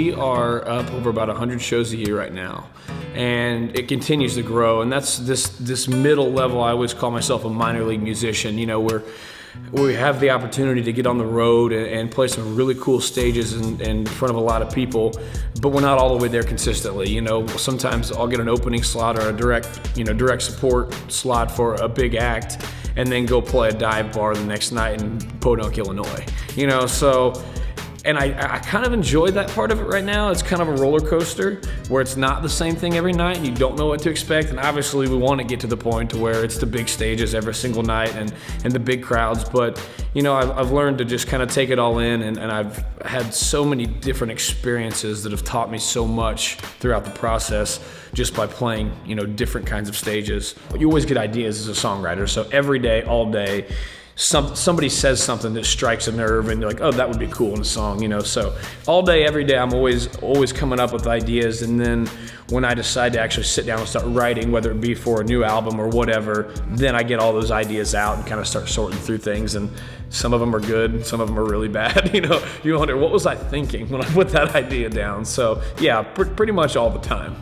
we are up over about 100 shows a year right now, and it continues to grow. And that's this middle level. I always call myself a minor league musician. You know, we have the opportunity to get on the road and play some really cool stages in front of a lot of people, but we're not all the way there consistently. You know, sometimes I'll get an opening slot or a direct support slot for a big act, and then go play a dive bar the next night in Podunk, Illinois. You know, so. And I kind of enjoy that part of it right now. It's kind of a roller coaster where it's not the same thing every night and you don't know what to expect. And obviously we want to get to the point to where it's the big stages every single night and the big crowds. But, you know, I've learned to just kind of take it all in, and I've had so many different experiences that have taught me so much throughout the process just by playing, you know, different kinds of stages. You always get ideas as a songwriter. So every day, all day, somebody says something that strikes a nerve and you're like, oh, that would be cool in a song, you know. So all day, every day, I'm always coming up with ideas. And then when I decide to actually sit down and start writing, whether it be for a new album or whatever, then I get all those ideas out and kind of start sorting through things. And some of them are good, some of them are really bad. You know, you wonder, what was I thinking when I put that idea down? So yeah, pretty much all the time.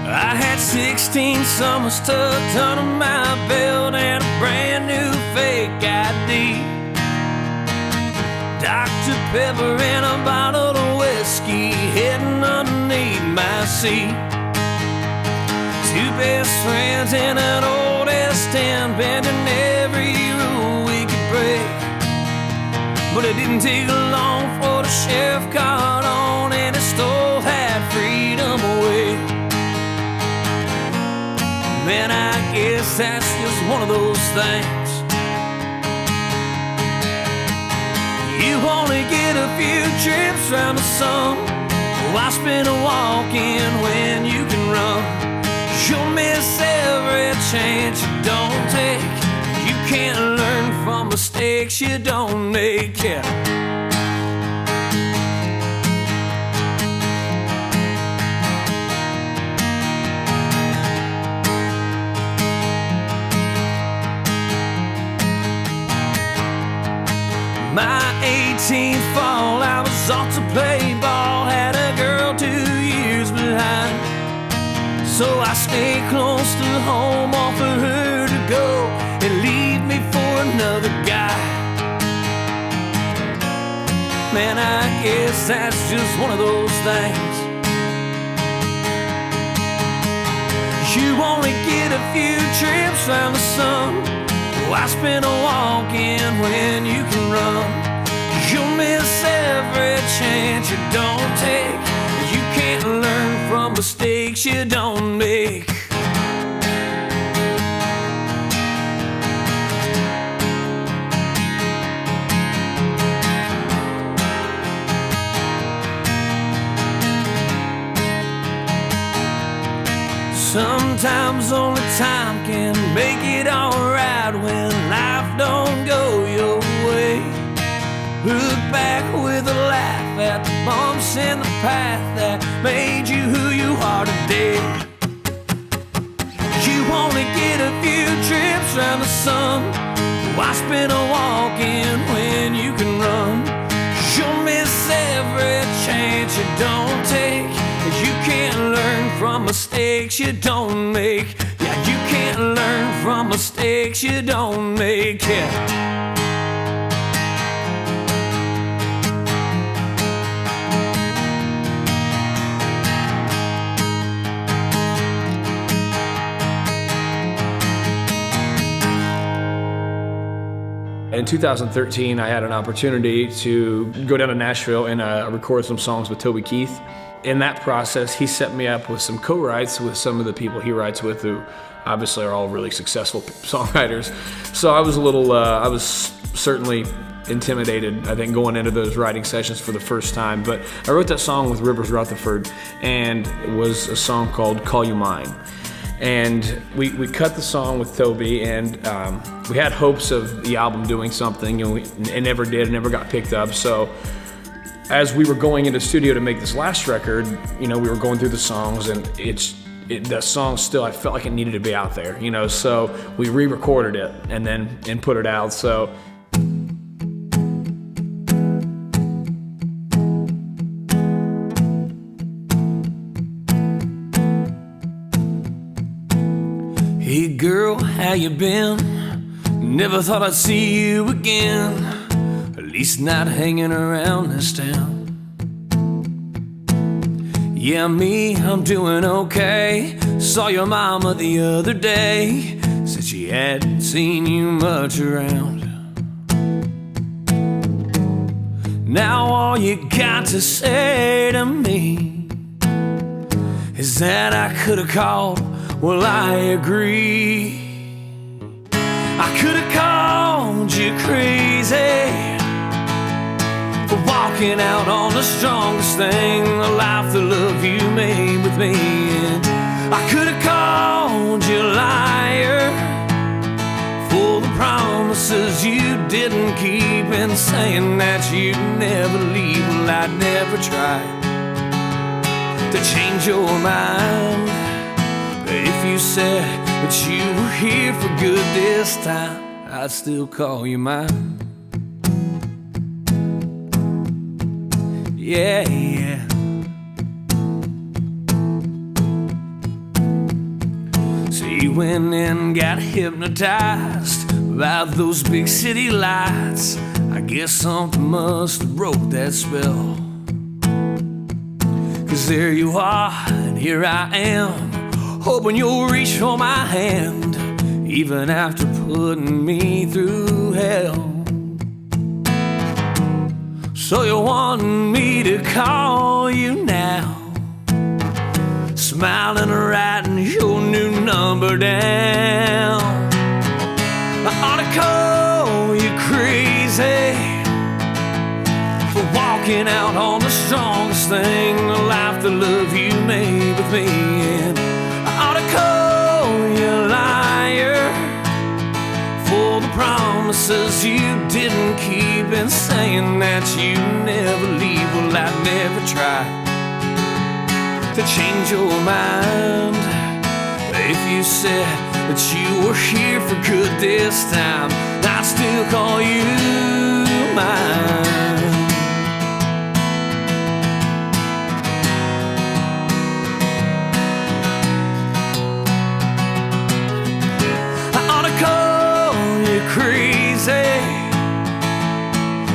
I had 16 summers tucked under my belt and a brand new fake ID. Dr. Pepper and a bottle of whiskey hidden underneath my seat. Two best friends in an old S10, bending every rule we could break. But it didn't take long for the sheriff caught on and it stole that freedom away. Man, I guess that's just one of those things. You only get a few trips round the sun. Why spend a walking when you can run? You'll miss every chance you don't take. You can't learn from mistakes you don't make. Yeah. My 18th fall, I was off to play ball. Had a girl 2 years behind. So I stayed close to home, offered her to go and leave me for another guy. Man, I guess that's just one of those things. You only get a few trips round the sun. Why spend a walking when you can run? You'll miss every chance you don't take. You can't learn from mistakes you don't make. Sometimes only time can make it alright when life don't go your way. Look back with a laugh at the bumps in the path that made you who you are today. You only get a few trips round the sun. Why spend a walking when you can run? You'll miss every chance you don't take. You can't learn from mistakes you don't make. Yeah, you can't learn from mistakes you don't make. Yeah. In 2013, I had an opportunity to go down to Nashville and record some songs with Toby Keith. In that process, he set me up with some co-writes with some of the people he writes with who obviously are all really successful songwriters. So I was certainly intimidated, I think, going into those writing sessions for the first time. But I wrote that song with Rivers Rutherford, and it was a song called Call You Mine. And we cut the song with Toby, and we had hopes of the album doing something, and it never did, it never got picked up. So as we were going into the studio to make this last record, you know, we were going through the songs, and the song still, I felt like it needed to be out there, you know, so we re-recorded it and put it out. So hey girl, how you been? Never thought I'd see you again, at least not hanging around this town. Yeah, me, I'm doing okay. Saw your mama the other day, said she hadn't seen you much around. Now all you got to say to me is that I could've called. Well, I agree. I could've called you crazy for walking out on the strongest thing, the life, the love you made with me. And I could've called you a liar for the promises you didn't keep, and saying that you'd never leave. Well, I'd never try to change your mind. If you said that you were here for good this time, I'd still call you mine. Yeah, yeah. So you went and got hypnotized by those big city lights. I guess something must have broke that spell. 'Cause there you are, and here I am, hoping you'll reach for my hand, even after putting me through hell. So you want me to call you now, smiling, writing your new number down. I ought to call you crazy for walking out on the strongest thing, the life, the love you made with me. And I ought to call you a liar for the promises you didn't keep, and saying that you never leave. Well, I'd never try to change your mind. If you said that you were here for good this time, I'd still call you mine. Crazy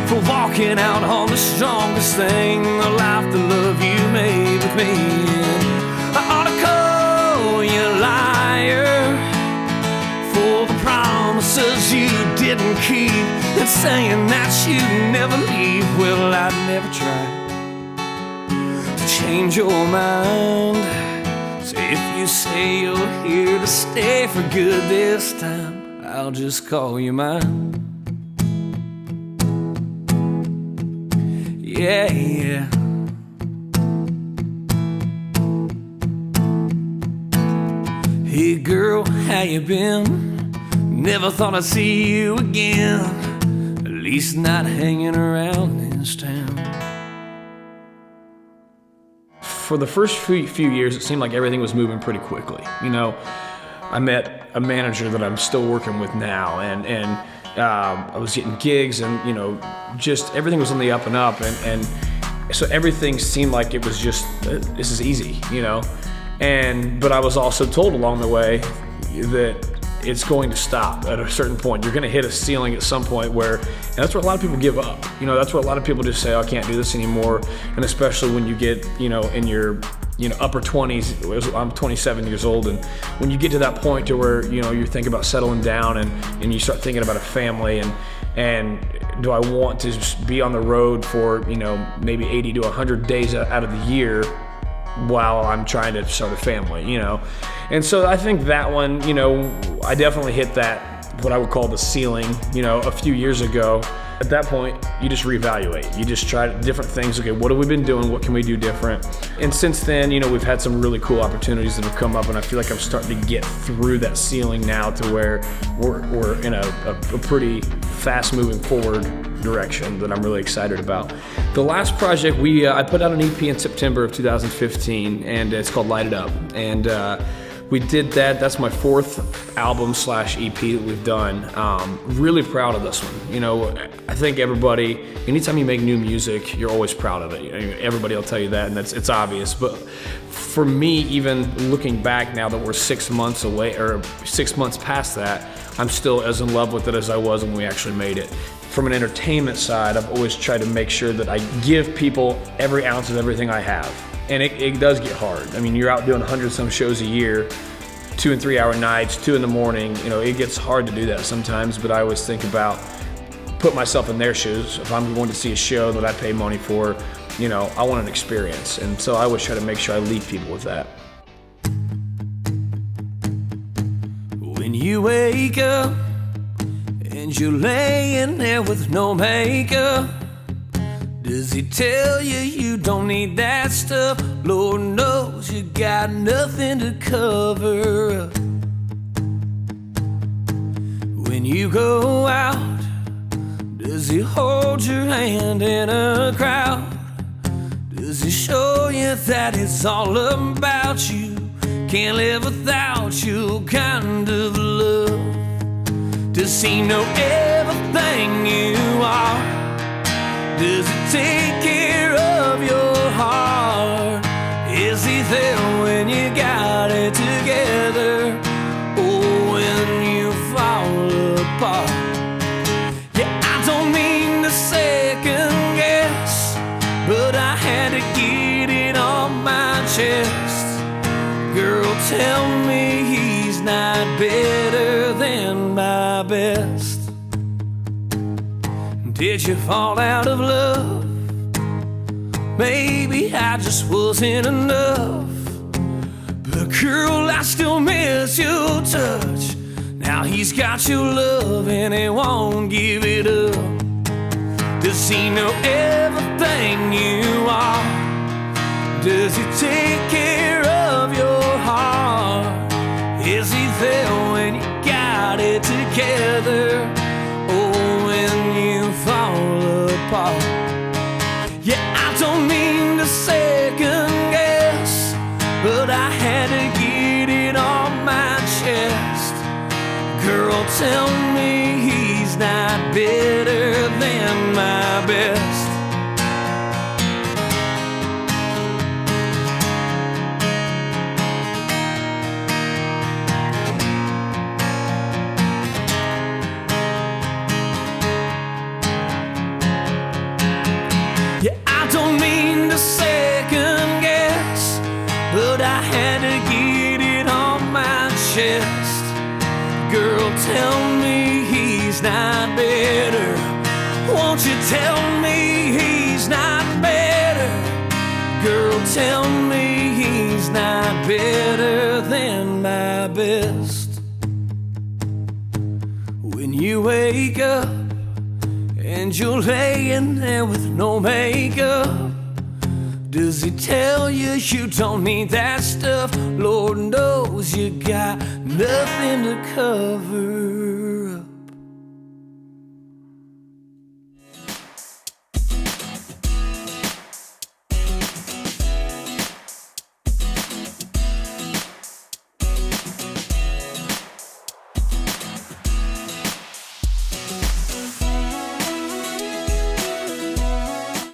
for walking out on the strongest thing, the life, the love you made with me. And I ought to call you a liar for the promises you didn't keep, and saying that you'd never leave. Well, I'd never try to change your mind. So if you say you're here to stay for good this time, I'll just call you mine. Yeah, yeah. Hey girl, how you been? Never thought I'd see you again, at least not hanging around this town. For the first few years, it seemed like everything was moving pretty quickly. You know, I met a manager that I'm still working with now, and I was getting gigs, and you know, just everything was on the up and up, and so everything seemed like it was just this is easy, you know. But I was also told along the way that it's going to stop at a certain point. You're going to hit a ceiling at some point where, and that's where a lot of people give up. You know, that's where a lot of people just say, oh, I can't do this anymore. And especially when you get, you know, in your, you know, upper 20s. I'm 27 years old, and when you get to that point to where, you know, you think about settling down and you start thinking about a family and do I want to be on the road for, you know, maybe 80 to 100 days out of the year while I'm trying to start a family, you know? And so I think that one, you know, I definitely hit that, what I would call the ceiling, you know, a few years ago. At that point, you just reevaluate. You just try different things. Okay, what have we been doing? What can we do different? And since then, you know, we've had some really cool opportunities that have come up, and I feel like I'm starting to get through that ceiling now to where we're in a pretty fast moving forward direction that I'm really excited about. The last project, I put out an EP in September of 2015, and it's called Light It Up. And we did that. That's my 4th album / EP that we've done. Really proud of this one. You know, I think everybody, anytime you make new music, you're always proud of it. You know, everybody will tell you that, and it's obvious. But for me, even looking back now that we're 6 months away, or 6 months past that, I'm still as in love with it as I was when we actually made it. From an entertainment side, I've always tried to make sure that I give people every ounce of everything I have. And it does get hard. I mean, you're out doing 100-some shows a year, 2 and 3 hour nights, 2 in the morning. You know, it gets hard to do that sometimes, but I always think about, put myself in their shoes. If I'm going to see a show that I pay money for, you know, I want an experience. And so I always try to make sure I leave people with that. When you wake up and you're laying there with no makeup, does he tell you you don't need that stuff? Lord knows you got nothing to cover up. When you go out, does he hold your hand in a crowd? Does he show you that it's all about you? Can't live without you kind of love. Does he know everything you are? Does he take care of your heart? Is he there when you got it together? Or when you fall apart? Yeah, I don't mean to second guess, but I had to get it on my chest. Girl, tell me he's not better than my best. Did you fall out of love? Maybe I just wasn't enough. But girl, I still miss your touch. Now he's got your love and he won't give it up. Does he know everything you are? Does he take care of your heart? Is he there when you got it together? Or when you fall apart? Yeah, I don't mean to second guess, but I had to get it on my chest. Girl, tell me he's not better than my best. Yeah, I don't mean to second guess, but I had to get it on my chest. Girl, tell me he's not better. Won't you tell me he's not better? Girl, tell me he's not better than my best. When you wake up and you're laying there with no makeup, does he tell you you don't need that stuff? Lord knows you got nothing to cover